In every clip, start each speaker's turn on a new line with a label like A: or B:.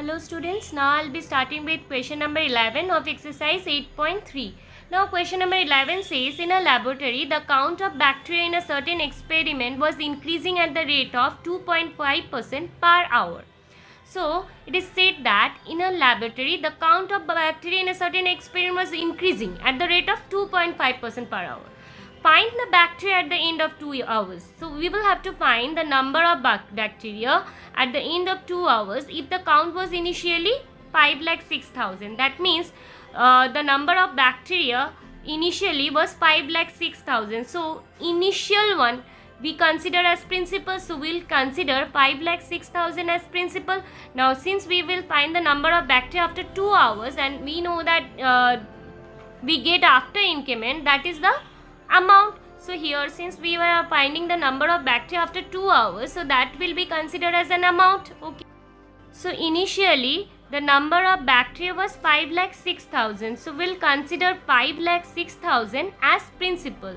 A: Hello students, now I'll be starting with question number 11 of exercise 8.3. Now question number 11 says, in a laboratory, the count of bacteria in a certain experiment was increasing at the rate of 2.5% per hour. So it is said that in a laboratory, the count of bacteria in a certain experiment was increasing at the rate of 2.5% per hour. Find the bacteria at the end of 2 hours. So we will have to find the number of bacteria at the end of 2 hours if the count was initially 5,06,000. That means the number of bacteria initially was 5,06,000. So initial one we consider as principal. So we will consider 5,06,000 as principal. Now since we will find the number of bacteria after 2 hours and we know that we get after increment, that is the amount. So here since we were finding the number of bacteria after 2 hours, so that will be considered as an amount. Okay. So initially the number of bacteria was 5,06,000. So we'll consider 5,06,000 as principal.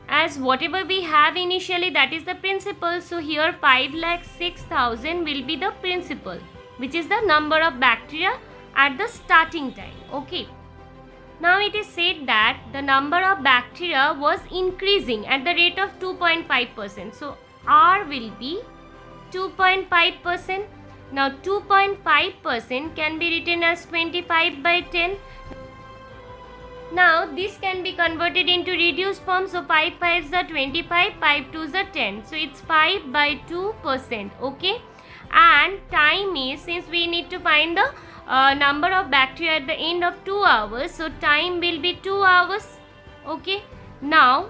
A: As whatever we have initially, that is the principal. So here 5,06,000 will be the principal, which is the number of bacteria at the starting time. Okay. Now it is said that the number of bacteria was increasing at the rate of 2.5%. So R will be 2.5%. Now 2.5% can be written as 25 by 10. Now this can be converted into reduced form. So 5 5s are 25, 5 2s are 10. So it's 5 by 2%. Okay. And time is, since we need to find the number of bacteria at the end of 2 hours, so time will be 2 hours. Okay. Now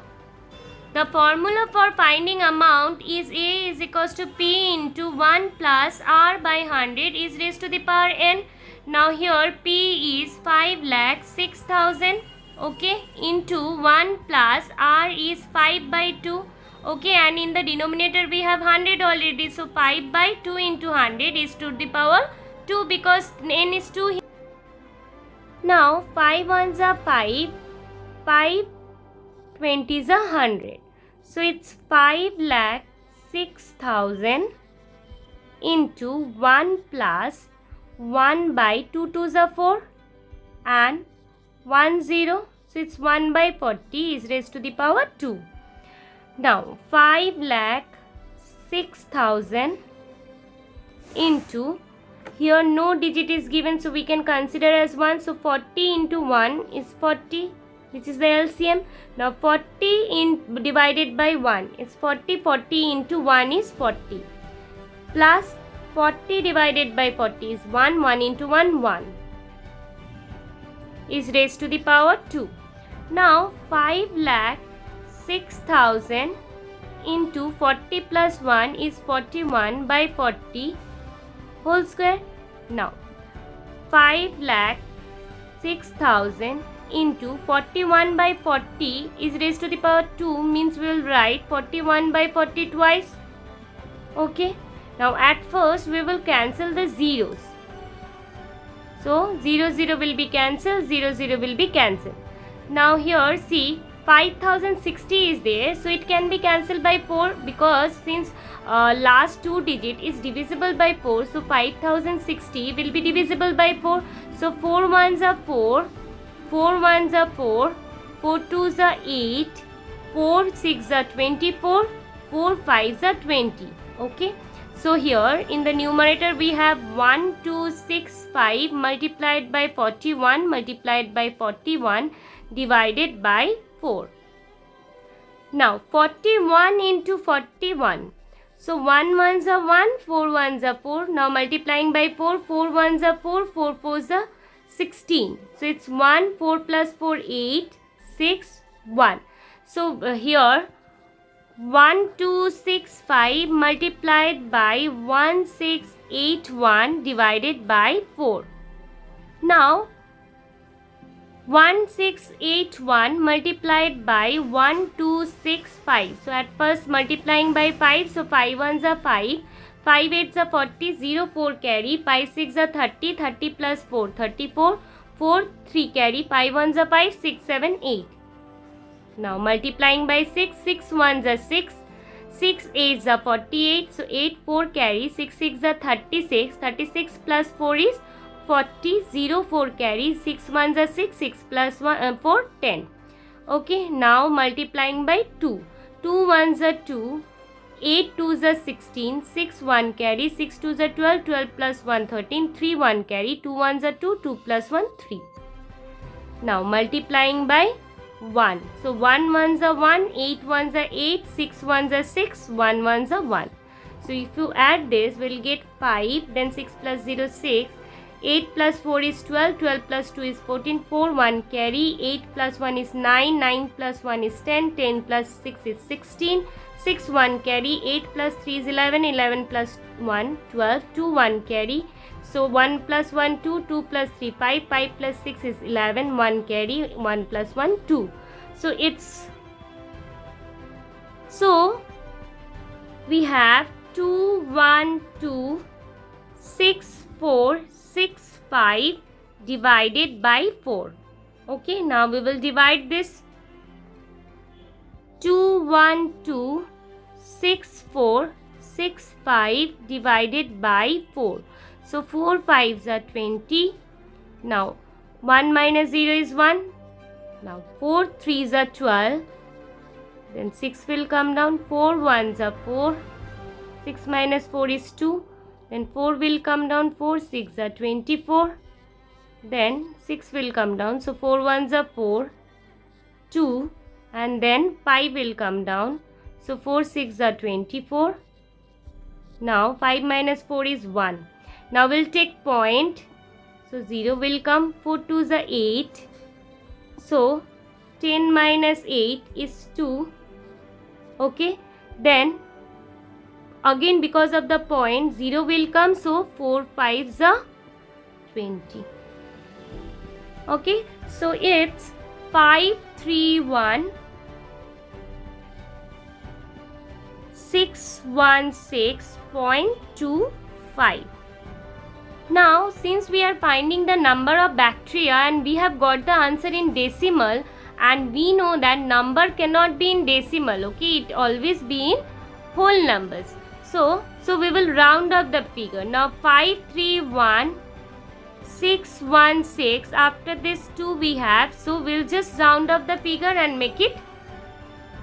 A: the formula for finding amount is A is equals to P into 1 plus R by 100 is raised to the power n. Now here P is 5,06,000. Okay, into 1 plus R is 5 by 2. Okay, and in the denominator we have 100 already. So 5 by 2 into 100 is to the power 2 because n is 2. Now 5 ones are 5, 5 20s are 100. So it's 5,06,000 into 1 plus 1 by 2 2s are 4 and 1 0. So it's 1 by 40 is raised to the power 2. Now 5,06,000 into, here no digit is given, so we can consider as 1. So 40 into 1 is 40, which is the LCM. Now 40 divided by 1 is 40. 40 into 1 is 40. Plus 40 divided by 40 is 1. 1 into 1, 1 is raised to the power 2. Now 5,06,000 into 40 plus 1 is 41 by 40 whole square. Now 5,06,000 into 41 by 40 is raised to the power 2, means we will write 41 by 40 twice. Okay. Now at first we will cancel the zeros. So 0 0 will be cancelled, 0 0 will be cancelled. Now here see 5,060 is there, so it can be cancelled by 4 because since last 2 digit is divisible by 4, so 5,060 will be divisible by 4. So 4 ones are 4, 4 ones are 4, 4 twos are 8, 4 6 are 24, 4 5s are 20. Okay. So here in the numerator we have 1265 multiplied by 41 multiplied by 41 divided by 4. Now 41 into 41. So 1 ones are 1, 4 ones are 4. Now multiplying by 4, 4 ones are 4, 4 fours are 16. So it's 1, 4 plus 4, 8, 6, 1. So here 1265 multiplied by 1681 divided by 4. Now 1681 multiplied by 1265. So at first multiplying by 5. So 5 ones are 5. 5 8s are 40. 0 4 carry. 5 6 are 30. 30 plus 4 34. 4 3 carry. 5 ones are 5. 6 7 8. Now multiplying by 6. 6 ones are 6. 6 8s are 48, so 8 4 carry, 6 6 are 36, 36 plus 4 is 40, 0 4 carry, 6 1s are 6, 6 plus 4 10. Okay, now multiplying by 2, 2 1s are 2, 8 2s are 16, 6 1 carry, 6 2s are 12, 12 plus 1 13, 3 1 carry, 2 1s are 2, 2 plus 1 3. Now multiplying by 1. So 1 1s are 1, 8 1s are 8, 6 1s are 6, 1 1s are 1. So if you add this, we'll get 5, then 6 plus 0 6, 8 plus 4 is 12, 12 plus 2 is 14, 4 1 carry, 8 plus 1 is 9, 9 plus 1 is 10, 10 plus 6 is 16, 6 1 carry, 8 plus 3 is 11, 11 plus 1 12, 2 1 carry. So 1 plus 1 2, 2 plus 3 5, 5 plus 6 is 11, 1 carry, 1 plus 1 2. So we have 2 1 2 6 4 6 5 divided by 4. Okay, now we will divide this. 2 1 2 6 4 6 5 divided by 4. So 4 5s are 20. Now 1 minus 0 is 1. Now 4 3s are 12. Then 6 will come down. 4 1s are 4. 6 minus 4 is 2. Then 4 will come down. 4 6 are 24. Then 6 will come down. So 4 1s are 4. 2. And then 5 will come down. So 4 6 are 24. Now 5 minus 4 is 1. Now we'll take point. So 0 will come. 4 2s are 8. So 10 minus 8 is 2. Okay. Then again because of the point 0 will come. So 4 5s are 20. Okay. So it's 531 616.25. Now since we are finding the number of bacteria and we have got the answer in decimal, and we know that number cannot be in decimal, okay, it always be in whole numbers. So we will round up the figure. Now 531 616, after this 2 we have, so we'll just round up the figure and make it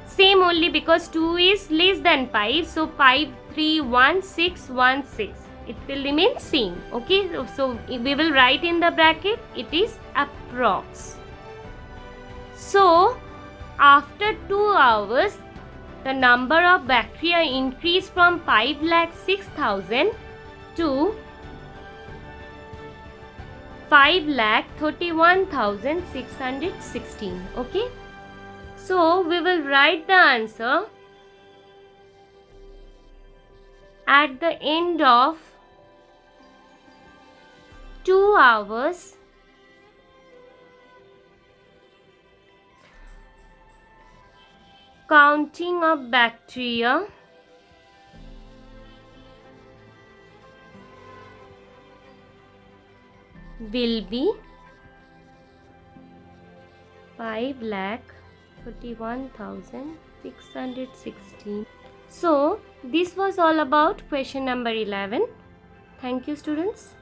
A: same only because 2 is less than 5. So 531616, it will remain same. Okay, so we will write in the bracket it is approx. So after 2 hours the number of bacteria increased from 5,06,000 to 5,31,616. Okay, so we will write the answer at the end of 2 hours. Counting of bacteria will be 5,31,616. So this was all about question number 11. Thank you, students.